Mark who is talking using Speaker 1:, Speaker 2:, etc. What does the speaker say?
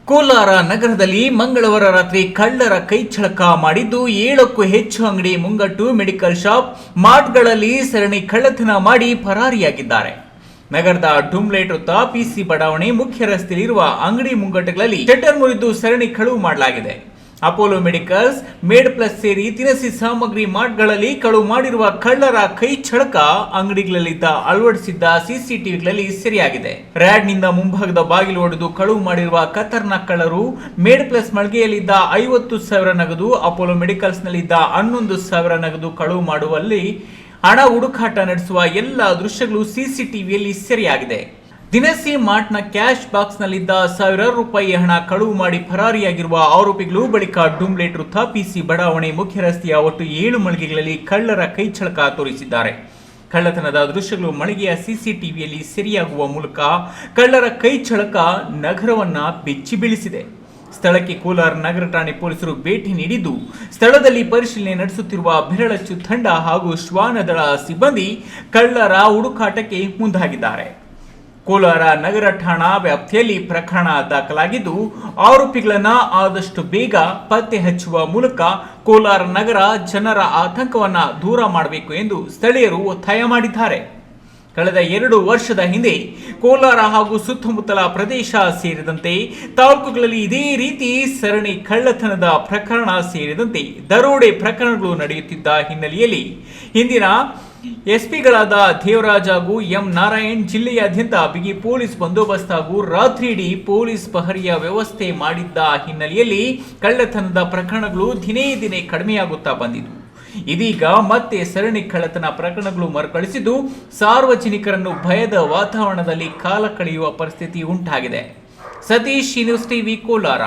Speaker 1: ಕೋಲಾರ ನಗರದಲ್ಲಿ ಮಂಗಳವಾರ ರಾತ್ರಿ ಕಳ್ಳರ ಕೈಚಳಕ ಮಾಡಿದ್ದು 7ಕ್ಕೂ ಹೆಚ್ಚು ಅಂಗಡಿ ಮುಂಗಟ್ಟು, ಮೆಡಿಕಲ್ ಶಾಪ್, ಮಾರ್ಟ್ಗಳಲ್ಲಿ ಸರಣಿ ಕಳ್ಳತನ ಮಾಡಿ ಪರಾರಿಯಾಗಿದ್ದಾರೆ. ನಗರದ ಡುಮ್ಲೇಟ್ ವೃತ್ತ, ಪಿಸಿ ಬಡಾವಣೆ, ಮುಖ್ಯ ರಸ್ತೆಯಲ್ಲಿರುವ ಅಂಗಡಿ ಮುಂಗಟ್ಟುಗಳಲ್ಲಿ ಶಟರ್ ಮುರಿದು ಸರಣಿ ಕಳವು ಮಾಡಲಾಗಿದೆ. ಅಪೋಲೋ ಮೆಡಿಕಲ್ಸ್, ಮೇಡ್ ಪ್ಲಸ್ ಸೇರಿ ದಿನಸಿ ಸಾಮಗ್ರಿ ಮಾರ್ಟ್ಗಳಲ್ಲಿ ಕಳವು ಮಾಡಿರುವ ಕಳ್ಳರ ಕೈ ಚಳಕ ಅಂಗಡಿಗಳಲ್ಲಿದ್ದ ಅಳವಡಿಸಿದ್ದ ಸಿಸಿಟಿವಿಗಳಲ್ಲಿ ಸೆರೆಯಾಗಿದೆ. ರ್ಯಾಡ್ನಿಂದ ಮುಂಭಾಗದ ಬಾಗಿಲು ಒಡೆದು ಕಳವು ಮಾಡಿರುವ ಖತರ್ನಾಕ್ ಕಳ್ಳರು ಮೇಡ್ ಪ್ಲಸ್ ಮಳಿಗೆಯಲ್ಲಿದ್ದ 50,000 ನಗದು, ಅಪೋಲೋ ಮೆಡಿಕಲ್ಸ್ನಲ್ಲಿದ್ದ 11,000 ನಗದು ಕಳವು ಮಾಡುವಲ್ಲಿ ಹಣ ಹುಡುಕಾಟ ನಡೆಸುವ ಎಲ್ಲ ದೃಶ್ಯಗಳು ಸಿಸಿಟಿವಿಯಲ್ಲಿ ಸೆರೆಯಾಗಿದೆ. ದಿನಸಿ ಮಾರ್ಟ್ನ ಕ್ಯಾಶ್ ಬಾಕ್ಸ್ನಲ್ಲಿದ್ದ ಸಾವಿರಾರು ರೂಪಾಯಿ ಹಣ ಕಳವು ಮಾಡಿ ಪರಾರಿಯಾಗಿರುವ ಆರೋಪಿಗಳು ಬಳಿಕ ಡುಮ್ಲೇಟ್ ವೃತ್ತ, ಪಿಸಿ ಬಡಾವಣೆ, ಮುಖ್ಯ ರಸ್ತೆಯ ಒಟ್ಟು 7 ಮಳಿಗೆಗಳಲ್ಲಿ ಕಳ್ಳರ ಕೈಚಳಕ ತೋರಿಸಿದ್ದಾರೆ. ಕಳ್ಳತನದ ದೃಶ್ಯಗಳು ಮಳಿಗೆಯ ಸಿಸಿಟಿವಿಯಲ್ಲಿ ಸೆರೆಯಾಗುವ ಮೂಲಕ ಕಳ್ಳರ ಕೈಚಳಕ ನಗರವನ್ನ ಬೆಚ್ಚಿ ಬೀಳಿಸಿದೆ. ಸ್ಥಳಕ್ಕೆ ಕೋಲಾರ ನಗರ ಠಾಣೆ ಪೊಲೀಸರು ಭೇಟಿ ನೀಡಿದ್ದು, ಸ್ಥಳದಲ್ಲಿ ಪರಿಶೀಲನೆ ನಡೆಸುತ್ತಿರುವ ಬೆರಳಚ್ಚು ತಂಡ ಹಾಗೂ ಶ್ವಾನದಳ ಸಿಬ್ಬಂದಿ ಕಳ್ಳರ ಹುಡುಕಾಟಕ್ಕೆ ಮುಂದಾಗಿದ್ದಾರೆ. ಕೋಲಾರ ನಗರ ಠಾಣಾ ವ್ಯಾಪ್ತಿಯಲ್ಲಿ ಪ್ರಕರಣ ದಾಖಲಾಗಿದ್ದು, ಆರೋಪಿಗಳನ್ನ ಆದಷ್ಟು ಬೇಗ ಪತ್ತೆ ಹಚ್ಚುವ ಮೂಲಕ ಕೋಲಾರ ನಗರ ಜನರ ಆತಂಕವನ್ನ ದೂರ ಮಾಡಬೇಕು ಎಂದು ಸ್ಥಳೀಯರು ಒತ್ತಾಯ ಮಾಡಿದ್ದಾರೆ. ಕಳೆದ 2 ವರ್ಷದ ಹಿಂದೆ ಕೋಲಾರ ಹಾಗೂ ಸುತ್ತಮುತ್ತಲ ಪ್ರದೇಶ ಸೇರಿದಂತೆ ತಾಲೂಕುಗಳಲ್ಲಿ ಇದೇ ರೀತಿ ಸರಣಿ ಕಳ್ಳತನದ ಪ್ರಕರಣ ಸೇರಿದಂತೆ ದರೋಡೆ ಪ್ರಕರಣಗಳು ನಡೆಯುತ್ತಿದ್ದ ಹಿನ್ನೆಲೆಯಲ್ಲಿ ಹಿಂದಿನ ಎಸ್ಪಿಗಳಾದ ದೇವರಾಜ್ ಹಾಗೂ ಎಂ ನಾರಾಯಣ್ ಜಿಲ್ಲೆಯಾದ್ಯಂತ ಬಿಗಿ ಪೊಲೀಸ್ ಬಂದೋಬಸ್ತ್ ಹಾಗೂ ರಾತ್ರಿಯಿಡೀ ಪೊಲೀಸ್ ಪಹರೆಯ ವ್ಯವಸ್ಥೆ ಮಾಡಿದ್ದ ಹಿನ್ನೆಲೆಯಲ್ಲಿ ಕಳ್ಳತನದ ಪ್ರಕರಣಗಳು ದಿನೇ ದಿನೇ ಕಡಿಮೆಯಾಗುತ್ತಾ ಬಂದಿದ್ದು, ಇದೀಗ ಮತ್ತೆ ಸರಣಿ ಕಳ್ಳತನ ಪ್ರಕರಣಗಳು ಮರುಕಳಿಸಿದ್ದು ಸಾರ್ವಜನಿಕರನ್ನು ಭಯದ ವಾತಾವರಣದಲ್ಲಿ ಕಾಲ ಕಳೆಯುವ ಪರಿಸ್ಥಿತಿ ಉಂಟಾಗಿದೆ. Satish, news TV, Kolar.